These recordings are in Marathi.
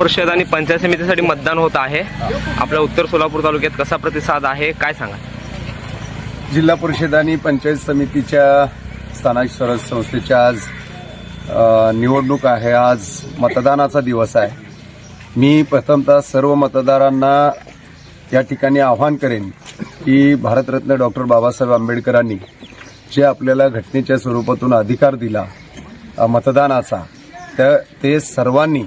परिषद आणि पंचायत समितीसाठी मतदान होत आहे। आपल्या उत्तर सोलापूर तालुक्यात कसा प्रतिसाद आहे काय सांगा? जिल्हा परिषद आणि पंचायत समितीच्या स्थानिक स्वराज्य संस्थेच्या आज निवडणूक आहे। आज मतदानाचा दिवस आहे। मी प्रथमतः सर्व मतदारांना या ठिकाणी आवाहन करेन की भारतरत्न डॉक्टर बाबासाहेब आंबेडकरांनी जे आपल्याला घटनेच्या स्वरूपातून अधिकार दिला मतदानाचा, तर ते सर्वांनी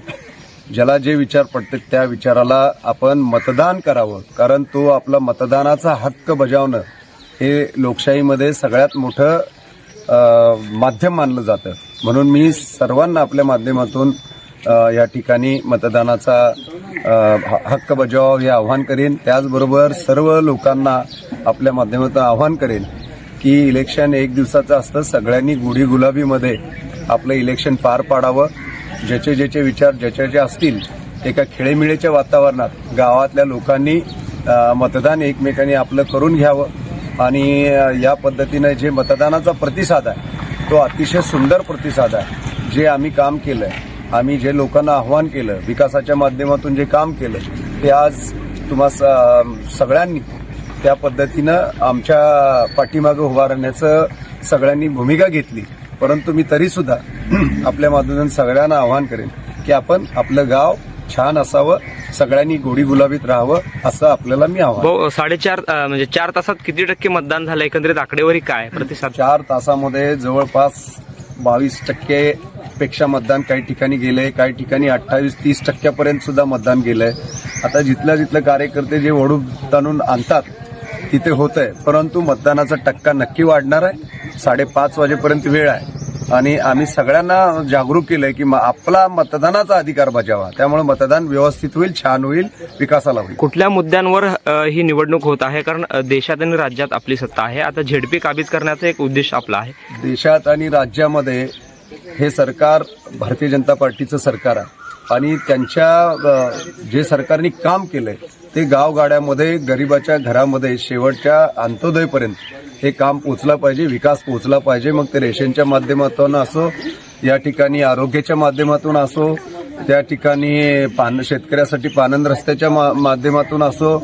ज्याला जे विचार पडतात त्या विचाराला आपण मतदान करावं, कारण तो आपला मतदानाचा हक्क बजावणं हे लोकशाहीमध्ये सगळ्यात मोठं माध्यम मानलं जातं। म्हणून मी सर्वांना आपल्या माध्यमातून या ठिकाणी मतदानाचा हक्क बजावावा हे आवाहन करेन। त्याचबरोबर सर्व लोकांना आपल्या माध्यमातून आवाहन करेन की इलेक्शन एक दिवसाचं असतं, सगळ्यांनी गुढी गुलाबीमध्ये आपलं इलेक्शन पार पाडावं। ज्याचे विचार ज्याचे असतील एका खेळीमेळीच्या वातावरणात गावातल्या लोकांनी मतदान एकमेकांनी आपलं करून घ्यावं आणि या पद्धतीने जे मतदानाचा प्रतिसाद आहे तो अतिशय सुंदर प्रतिसाद आहे। जे आम्ही काम केलंय, आम्ही जे लोकांना आव्हान केलं, विकासाच्या माध्यमातून जे काम केलं, ते आज तुम्हा सगळ्यांनी त्या पद्धतीनं आमच्या पाठीमागे उभा राहण्याचं सगळ्यांनी भूमिका घेतली। परंतु मी तरी सुद्धा आपल्या माध्यमातून सगळ्यांना आवाहन करेन की आपण आपलं गाव छान असावं, सगळ्यांनी गोडी गुलाबीत राहावं असं आपल्याला मी आवाहन। 4.5 म्हणजे 4 तासात किती टक्के मतदान झालं, एकंदरीत आकडेवारी काय प्रतिसाद? 4 तासामध्ये जवळपास 22% पेक्षा मतदान काही ठिकाणी गेलंय, काही ठिकाणी 28-30% सुद्धा मतदान गेलंय। आता जिथलं कार्यकर्ते जे ओढून ताणून आणतात तिथे होत आहे, परंतु मतदानाचा टक्का नक्की वाढणार आहे। 5:30 वाजेपर्यंत वेळ आहे आणि आम्ही सगळ्यांना जागरूक केलंय की आपला मतदानाचा अधिकार बजावा, त्यामुळे मतदान व्यवस्थित होईल, छान होईल, विकासाला होईल। कुठल्या मुद्द्यांवर ही निवडणूक होत आहे? कारण देशात आणि राज्यात आपली सत्ता आहे, आता झेडपी काबीज करण्याचा एक उद्देश आपला आहे। देशात आणि राज्यामध्ये हे सरकार भारतीय जनता पार्टीचं सरकार आहे आणि त्यांच्या जे सरकारने काम केलंय ते गावगाड्यामध्ये गरिबाच्या घरामध्ये शेवटच्या अंत्योदयपर्यंत हे काम पोचला पाहिजे, विकास पोचला पाहिजे। मग ते रेशनच्या माध्यमातून असो, या ठिकाणी आरोग्याच्या माध्यमातून असो, त्या ठिकाणी शेतकऱ्यासाठी पानंद रस्त्याच्या माध्यमातून असो,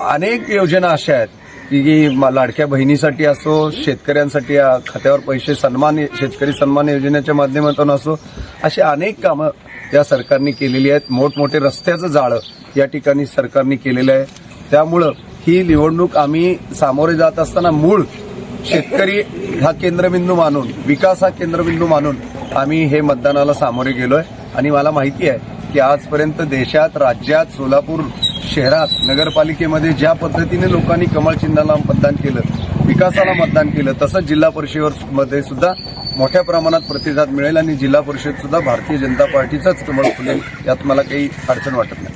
अनेक योजना अशा आहेत की लाडक्या बहिणीसाठी असो, शेतकऱ्यांसाठी खात्यावर पैसे सन्मान, शेतकरी सन्मान योजनेच्या माध्यमातून असो, अशी अनेक कामं या सरकारने केलेली आहेत। मोठमोठे रस्त्याचं जाळं या ठिकाणी सरकारने केलेलं आहे। त्यामुळं ही निवडणूक आम्ही सामोरे जात असताना मूळ शेतकरी हा केंद्रबिंदू मानून, विकास हा केंद्रबिंदू मानून आम्ही हे मतदानाला सामोरे गेलोय। आणि मला माहिती आहे की आजपर्यंत देशात, राज्यात, सोलापूर शहरात, नगरपालिकेमध्ये ज्या पद्धतीने लोकांनी कमळ चिन्हाला मतदान केलं, विकासाला मतदान केलं, तसंच जिल्हा परिषदेमध्ये सुद्धा मोठ्या प्रमाणात प्रतिसाद मिळेल आणि जिल्हा परिषद सुद्धा भारतीय जनता पार्टीचाच कमळ फुलेल, यात मला काही अडचण वाटत नाही।